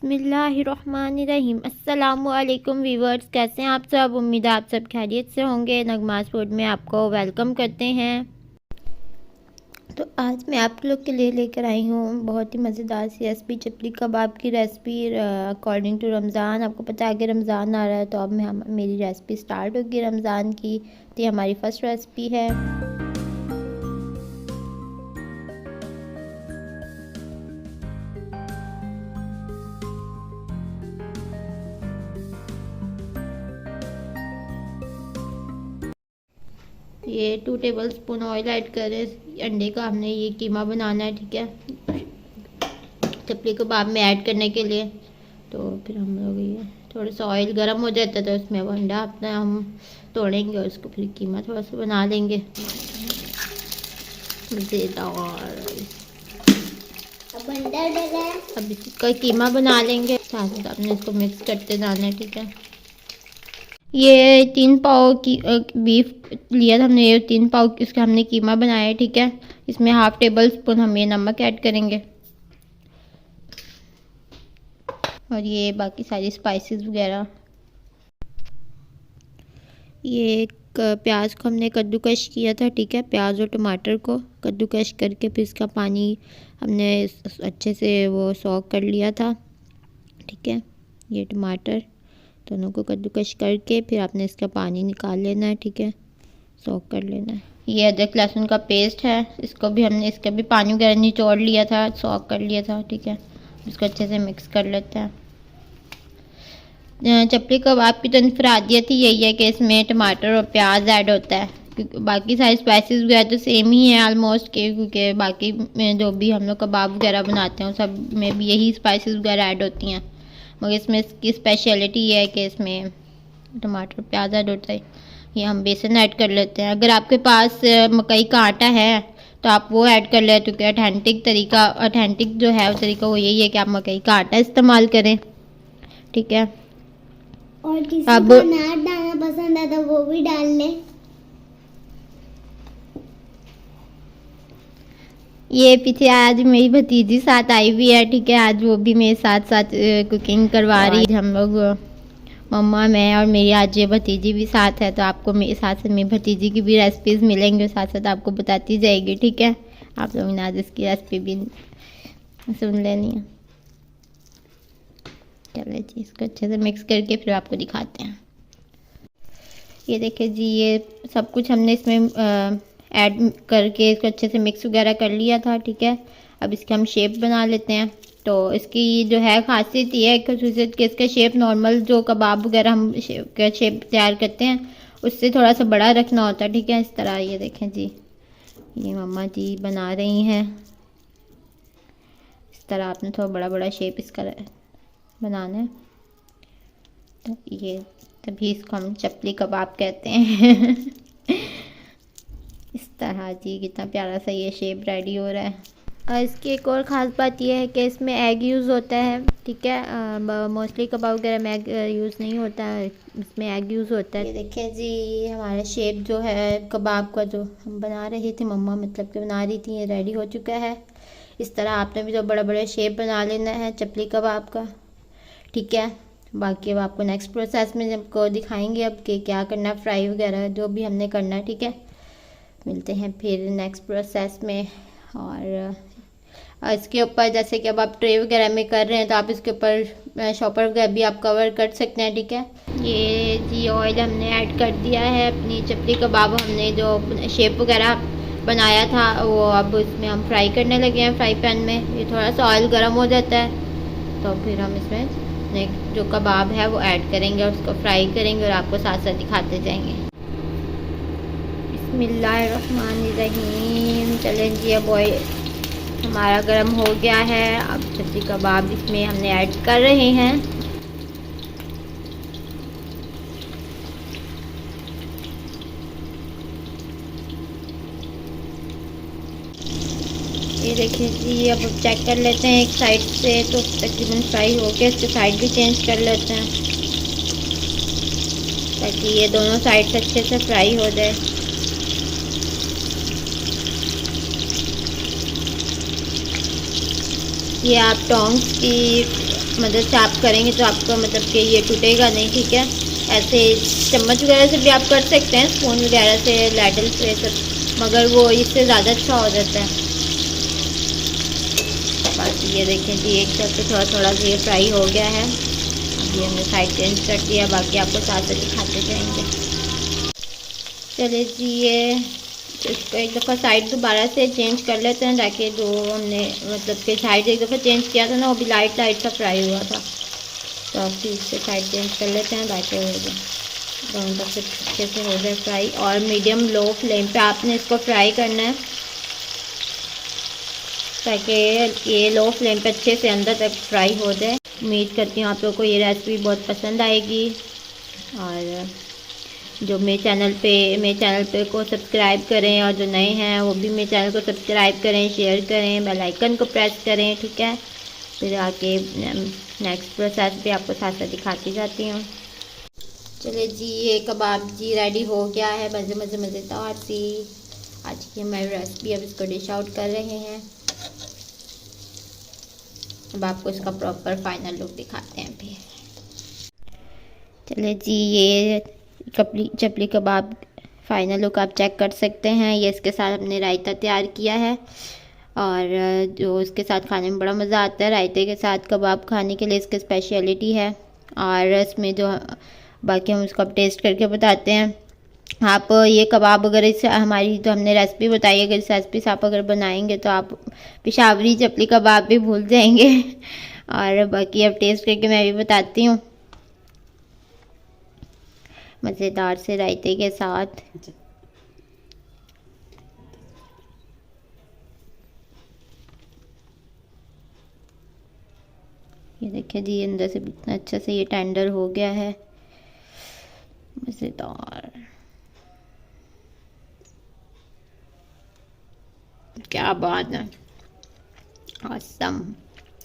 बिस्मिल्लाहिर्रहमानिर्रहीम। अस्सलामुअलैकुम वीवर्स, कैसे हैं आप सब। उम्मीद है आप सब खैरियत से होंगे। नगमास फूड में आपको वेलकम करते हैं। तो आज मैं आप लोग के लिए लेकर आई हूँ बहुत ही मज़ेदार सी रेसिपी, चपली कबाब की रेसिपी अकॉर्डिंग टू रमज़ान। आपको पता है कि रमज़ान आ रहा है, तो अब मेरी रेसिपी स्टार्ट होगी रमज़ान की। तो ये हमारी फ़र्स्ट रेसिपी है। ये 2 टेबलस्पून ऑयल ऐड करें। अंडे का हमने ये कीमा बनाना है, ठीक है, चपली कबाब में ऐड करने के लिए। तो फिर हम लोग ये थोड़ा सा ऑयल गर्म हो जाता है तो उसमें वो अंडा अपना हम तोड़ेंगे और उसको फिर कीमा थोड़ा सा बना लेंगे मज़ेदार। अब इसका कीमा बना लेंगे, साथ साथ आपने इसको मिक्स करते जाना है, ठीक है। ये 3 पाव की बीफ लिया था हमने, ये 3 पाव इसका हमने कीमा बनाया है, ठीक है। इसमें हाफ टेबल स्पून हम ये नमक ऐड करेंगे और ये बाकी सारी स्पाइसेस वगैरह। ये एक प्याज को हमने कद्दूकश किया था, ठीक है, प्याज और टमाटर को कद्दूकश करके फिर इसका पानी हमने अच्छे से वो सॉक कर लिया था, ठीक है। ये टमाटर दोनों को कद्दूकश करके फिर आपने इसका पानी निकाल लेना है, ठीक है, सॉक कर लेना है। ये अदरक लहसुन का पेस्ट है, इसको भी हमने इसका भी पानी वगैरह निचोड़ लिया था, सॉक कर लिया था, ठीक है। इसको अच्छे से मिक्स कर लेते हैं। चपली कबाब की तो इनफरादियत ही यही है कि इसमें टमाटर और प्याज ऐड होता है, क्योंकि बाकी सारी स्पाइसेस वगैरह तो सेम ही है आलमोस्ट के, क्योंकि बाकी में जो भी हम लोग कबाब वगैरह बनाते हैं सब में भी यही स्पाइसेस वगैरह ऐड होती हैं, मगर इसमें इसकी स्पेशलिटी ये है कि इसमें टमाटर प्याज ऐड होता है। ये हम बेसन ऐड कर लेते हैं। अगर आपके पास मकई का आटा है तो आप वो ऐड कर लें, क्योंकि ऑथेंटिक जो है वो तरीका वो यही है कि आप मकई का आटा इस्तेमाल करें, ठीक है। और किसी को अनार डालना पसंद है तो वो भी डाल ले। ये पीछे आज मेरी भतीजी साथ आई हुई है, ठीक है, आज वो भी मेरे साथ साथ कुकिंग करवा रही है। हम लोग मम्मा, मैं और मेरी आज ये भतीजी भी साथ है, तो आपको मेरे साथ साथ मेरी भतीजी की भी रेसिपीज़ मिलेंगी और साथ साथ आपको बताती जाएगी, ठीक है। आप लोग ने आज इसकी रेसिपी भी सुन लेनी है। चलिए जी, इसको अच्छे से मिक्स करके फिर आपको दिखाते हैं। ये देखिए जी, ये सब कुछ हमने इसमें ऐड करके इसको अच्छे से मिक्स वगैरह कर लिया था, ठीक है। अब इसके हम शेप बना लेते हैं। तो इसकी जो है खासियत ये है खसूसियत कि इसका शेप नॉर्मल जो कबाब वगैरह हम शेप तैयार करते हैं उससे थोड़ा सा बड़ा रखना होता है, ठीक है। इस तरह ये देखें जी, ये मम्मा जी बना रही हैं। इस तरह आपने थोड़ा बड़ा बड़ा शेप इसका बनाना है, तो ये तभी इसको हम चपली कबाब कहते हैं। इस तरह जी, कितना प्यारा सा ये शेप रेडी हो रहा है। और इसकी एक और ख़ास बात यह है कि इसमें एग यूज़ होता है, ठीक है। मोस्टली कबाब वगैरह में एग यूज़ नहीं होता है, इसमें एग यूज़ होता है। ये देखिए जी, हमारा शेप जो है कबाब का जो हम बना रही थी, मम्मा मतलब कि बना रही थी, ये रेडी हो चुका है। इस तरह आपने भी जो बड़ा बड़ा शेप बना लेना है चपली कबाब का, ठीक है। बाकी अब आपको नेक्स्ट प्रोसेस में आपको दिखाएंगे अब कि क्या करना है, फ्राई वगैरह जो भी हमने करना है, ठीक है। मिलते हैं फिर नेक्स्ट प्रोसेस में। और इसके ऊपर जैसे कि अब आप ट्रे वगैरह में कर रहे हैं तो आप इसके ऊपर शॉपर वगैरह भी आप कवर कर सकते हैं, ठीक है। ये जी ऑयल हमने ऐड कर दिया है अपनी चपली कबाब, हमने जो शेप वगैरह बनाया था वो अब इसमें हम फ्राई करने लगे हैं फ्राई पैन में। ये थोड़ा सा ऑयल गर्म हो जाता है तो फिर हम इसमें जो कबाब है वो ऐड करेंगे और उसको फ्राई करेंगे और आपको साथ साथ दिखाते जाएंगे। बिस्मिल्लाहिर्रहमानिर्रहीम। चलें जी, अब ऑयल हमारा गर्म हो गया है। अब चपली कबाब इसमें हमने ऐड कर रहे हैं। ये देखिए जी, अब चेक कर लेते हैं एक साइड से तो तकरीबन फ्राई हो गया, इसके साइड भी चेंज कर लेते हैं ताकि ये दोनों साइड से अच्छे से फ्राई हो जाए। ये आप टोंग्स की मदद से आप करेंगे तो आपको मतलब कि ये टूटेगा नहीं, ठीक है। ऐसे चम्मच वगैरह से भी आप कर सकते हैं, स्पून वगैरह से, लैडल से सब, मगर वो इससे ज़्यादा अच्छा हो जाता है। बाकी ये देखें जी, एक तरफ से थोड़ा थोड़ा ये फ्राई हो गया है। अभी हमने साइड चेंज कर दिया, बाकी आपको साथ साथ दिखाते जाएंगे। चलिए जी, ये इसको एक दफ़ा साइड दोबारा से चेंज कर लेते हैं, ताकि जो हमने मतलब कि साइड एक दफ़ा चेंज किया था ना, वो भी लाइट लाइट सा फ्राई हुआ था। तो अब फिर से साइड चेंज कर लेते हैं, ताकि हो जाए दोनों तरफ से अच्छे से हो जाए फ्राई। और मीडियम लो फ्लेम पे आपने इसको फ्राई करना है, ताकि ये लो फ्लेम पे अच्छे से अंदर तक फ्राई हो जाए। उम्मीद करती हूँ आप लोगों को ये रेसिपी बहुत पसंद आएगी। और जो मेरे चैनल पे को सब्सक्राइब करें, और जो नए हैं वो भी मेरे चैनल को सब्सक्राइब करें, शेयर करें, बेल आइकन को प्रेस करें, ठीक है। फिर आके नेक्स्ट प्रोसेस भी आपको साथ साथ दिखाती जाती हूँ। चलिए जी, ये कबाब जी रेडी हो गया है, मज़ेदार सी। आज की हमारी रेसिपी, अब इसको डिश आउट कर रहे हैं। अब आपको इसका प्रॉपर फाइनल लुक दिखाते हैं फिर। चलिए जी, ये चपली कबाब फाइनल लुक आप चेक कर सकते हैं। ये इसके साथ हमने रायता तैयार किया है, और जो इसके साथ खाने में बड़ा मज़ा आता है, रायते के साथ कबाब खाने के लिए इसकी स्पेशलिटी है। और इसमें जो बाकी हम उसको अब टेस्ट करके बताते हैं। आप ये कबाब अगर इस हमारी जो हमने रेसिपी बताई, अगर इस रेसिपी से आप अगर बनाएंगे तो आप पेशावरी चपली कबाब भी भूल जाएंगे। और बाकी अब टेस्ट करके मैं भी बताती हूँ, मज़ेदार से रायते के साथ। ये देखिए जी, अंदर से कितना अच्छा से ये टेंडर हो गया है, मज़ेदार। क्या बात है, ऑसम,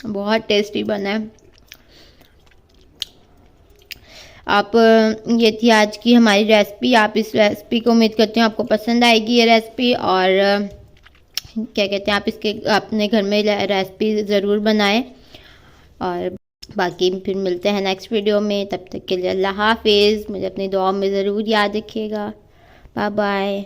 बहुत टेस्टी बना है। आप ये थी आज की हमारी रेसिपी। आप इस रेसिपी को उम्मीद करती हूँ आपको पसंद आएगी ये रेसिपी। और क्या कहते हैं, आप इसके अपने घर में रेसिपी ज़रूर बनाएं। और बाकी फिर मिलते हैं नेक्स्ट वीडियो में, तब तक के लिए अल्लाह हाफिज़। मुझे अपनी दुआ में ज़रूर याद रखिएगा। Bye bye.